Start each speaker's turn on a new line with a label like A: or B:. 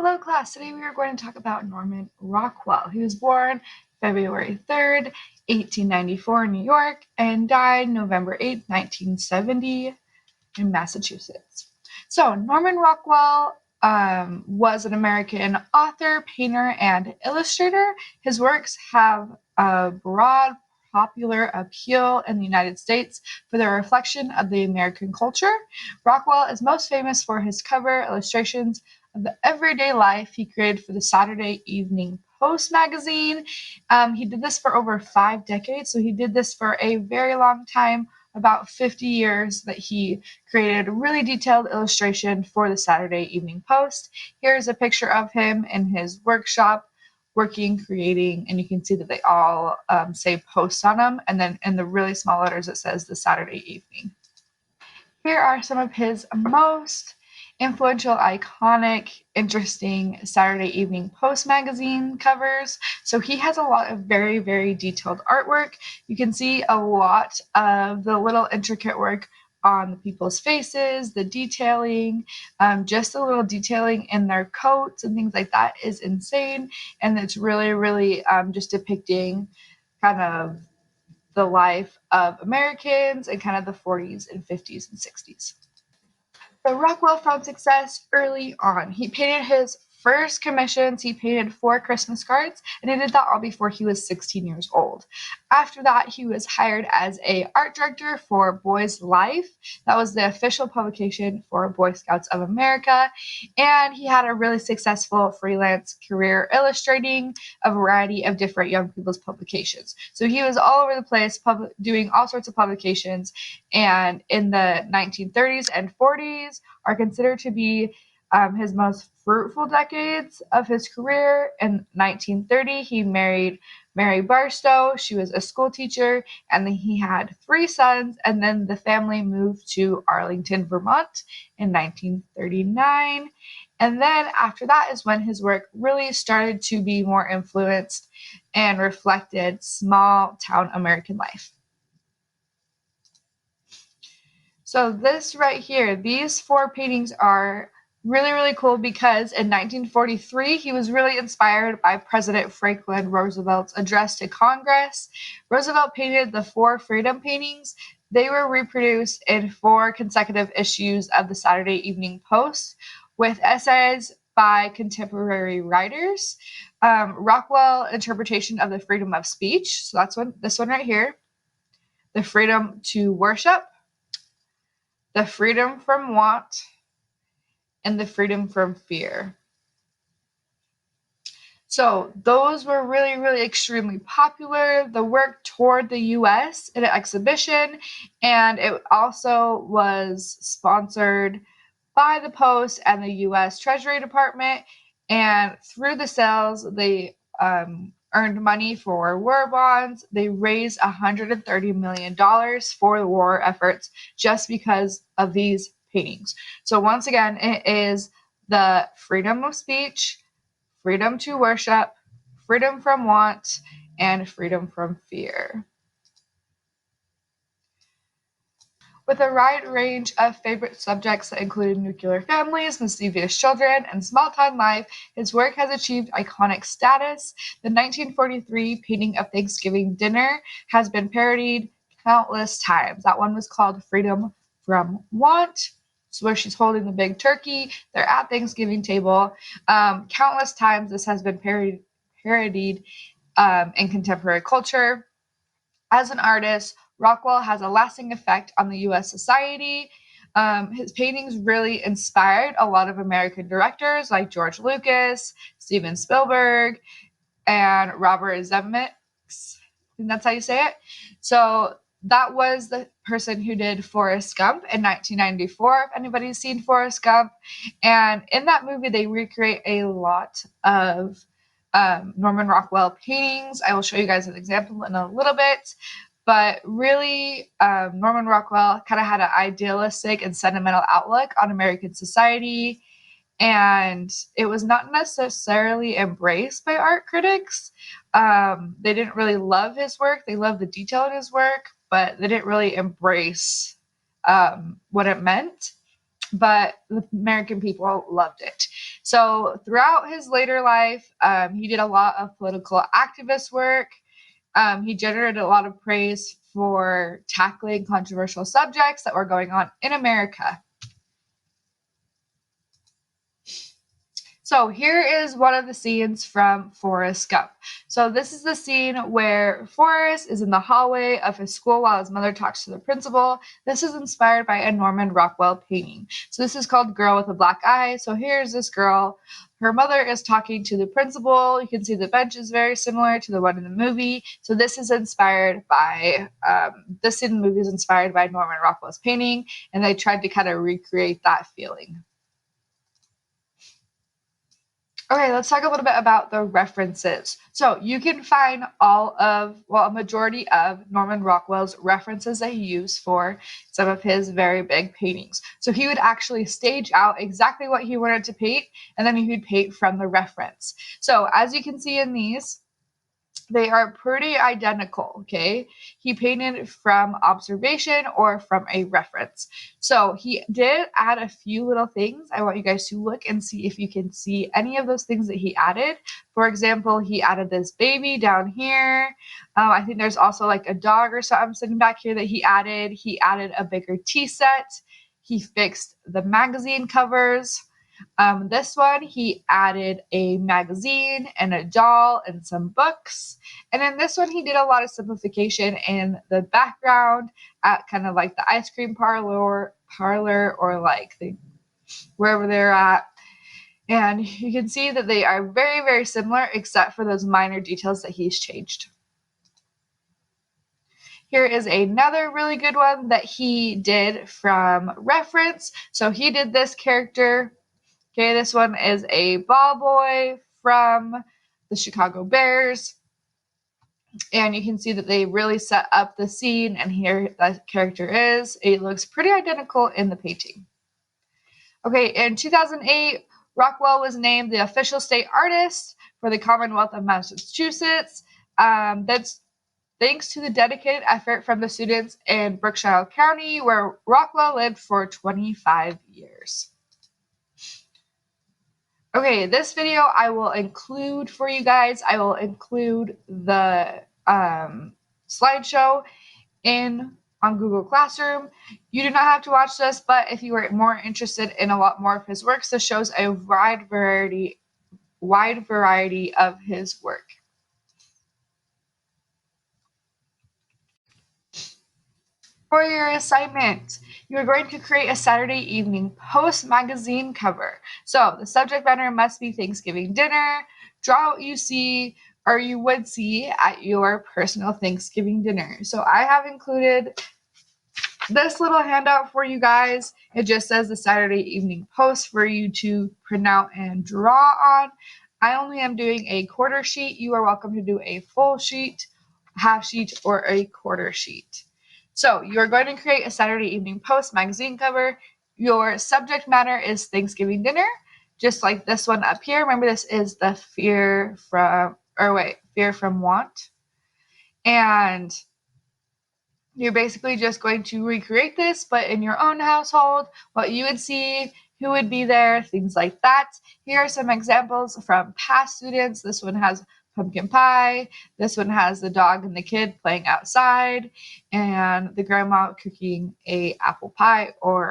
A: Hello class, today we are going to talk about Norman Rockwell. He was born February 3rd, 1894 in New York and died November 8th, 1970 in Massachusetts. So Norman Rockwell was an American author, painter, and illustrator. His works have a broad popular appeal in the United States for their reflection of the American culture. Rockwell is most famous for his cover illustrations of the everyday life he created for the Saturday Evening Post magazine. He did this for over 5 decades, so he did this for a very long time, about 50 years, that he created a really detailed illustration for the Saturday Evening Post. Here's a picture of him in his workshop working, creating, and you can see that they all say post on them, and then in the really small letters it says the Saturday Evening. Here are some of his most influential, iconic, interesting Saturday Evening Post magazine covers. So he has a lot of very, very detailed artwork. You can see a lot of the little intricate work on the people's faces, the detailing, just a little detailing in their coats and things like that is insane. And it's really, really just depicting kind of the life of Americans in kind of the 40s and 50s and 60s. So Rockwell found success early on. He painted his first commissions. He painted 4 Christmas cards, and he did that all before he was 16 years old. After that, he was hired as an art director for Boys Life. That was the official publication for Boy Scouts of America, and he had a really successful freelance career illustrating a variety of different young people's publications. So he was all over the place doing all sorts of publications, and in the 1930s and 40s are considered to be his most fruitful decades of his career. In 1930, he married Mary Barstow. She was a school teacher, and then he had 3 sons, and then the family moved to Arlington, Vermont in 1939. And then after that is when his work really started to be more influenced and reflected small town American life. So this right here, these 4 paintings are really, really cool because in 1943, he was really inspired by President Franklin Roosevelt's address to Congress. Roosevelt painted the 4 freedom paintings. They were reproduced in 4 consecutive issues of the Saturday Evening Post with essays by contemporary writers. Rockwell interpretation of the freedom of speech. So that's this one right here. The freedom to worship, the freedom from want, and the freedom from fear. So those were really, really extremely popular. The work toured the US in an exhibition, and it also was sponsored by the Post and the US Treasury Department. And through the sales, they earned money for war bonds. They raised $130 million for the war efforts just because of these paintings. So once again, it is the freedom of speech, freedom to worship, freedom from want, and freedom from fear. With a wide range of favorite subjects that included nuclear families, mischievous children, and small-town life, his work has achieved iconic status. The 1943 painting of Thanksgiving dinner has been parodied countless times. That one was called Freedom from Want. It's where she's holding the big turkey. They're at Thanksgiving table. Countless times this has been parodied in contemporary culture. As an artist, Rockwell has a lasting effect on the U.S. society. His paintings really inspired a lot of American directors like George Lucas, Steven Spielberg, and Robert Zemeckis. I think that's how you say it. So that was the person who did Forrest Gump in 1994, if anybody's seen Forrest Gump. And in that movie, they recreate a lot of Norman Rockwell paintings. I will show you guys an example in a little bit. But really, Norman Rockwell kind of had an idealistic and sentimental outlook on American society, and it was not necessarily embraced by art critics. They didn't really love his work. They loved the detail in his work, but they didn't really embrace what it meant. But the American people loved it. So throughout his later life, he did a lot of political activist work. He generated a lot of praise for tackling controversial subjects that were going on in America. So here is one of the scenes from Forrest Gump. So this is the scene where Forrest is in the hallway of his school while his mother talks to the principal. This is inspired by a Norman Rockwell painting. So this is called Girl with a Black Eye. So here's this girl. Her mother is talking to the principal. You can see the bench is very similar to the one in the movie. So this is inspired by, this in the movie is inspired by Norman Rockwell's painting, and they tried to kind of recreate that feeling. Okay, let's talk a little bit about the references. So you can find a majority of Norman Rockwell's references that he used for some of his very big paintings. So he would actually stage out exactly what he wanted to paint, and then he would paint from the reference. So as you can see in these, they are pretty identical, okay? He painted from observation or from a reference. So he did add a few little things. I want you guys to look and see if you can see any of those things that he added. For example, he added this baby down here. I think there's also like a dog or something sitting back here that he added. He added a bigger tea set. He fixed the magazine covers. This one, he added a magazine and a doll and some books. And then this one, he did a lot of simplification in the background at kind of like the ice cream parlor or like wherever they're at. And you can see that they are very, very similar except for those minor details that he's changed. Here is another really good one that he did from reference. So he did this character. Okay, this one is a ball boy from the Chicago Bears. And you can see that they really set up the scene, and here that character is. It looks pretty identical in the painting. Okay, in 2008, Rockwell was named the official state artist for the Commonwealth of Massachusetts. That's thanks to the dedicated effort from the students in Berkshire County, where Rockwell lived for 25 years. Okay, this video I will include for you guys. I will include the slideshow on Google Classroom. You do not have to watch this, but if you are more interested in a lot more of his works, this shows a wide variety of his work. For your assignment, you are going to create a Saturday Evening Post magazine cover. So the subject matter must be Thanksgiving dinner. Draw what you see or you would see at your personal Thanksgiving dinner. So I have included this little handout for you guys. It just says the Saturday Evening Post for you to print out and draw on. I only am doing a quarter sheet. You are welcome to do a full sheet, half sheet, or a quarter sheet. So you're going to create a Saturday Evening Post magazine cover. Your subject matter is Thanksgiving dinner, just like this one up here. Remember, this is the fear from want. And you're basically just going to recreate this, but in your own household, what you would see, who would be there, things like that. Here are some examples from past students. This one has pumpkin pie. This one has the dog and the kid playing outside, and the grandma cooking a apple pie or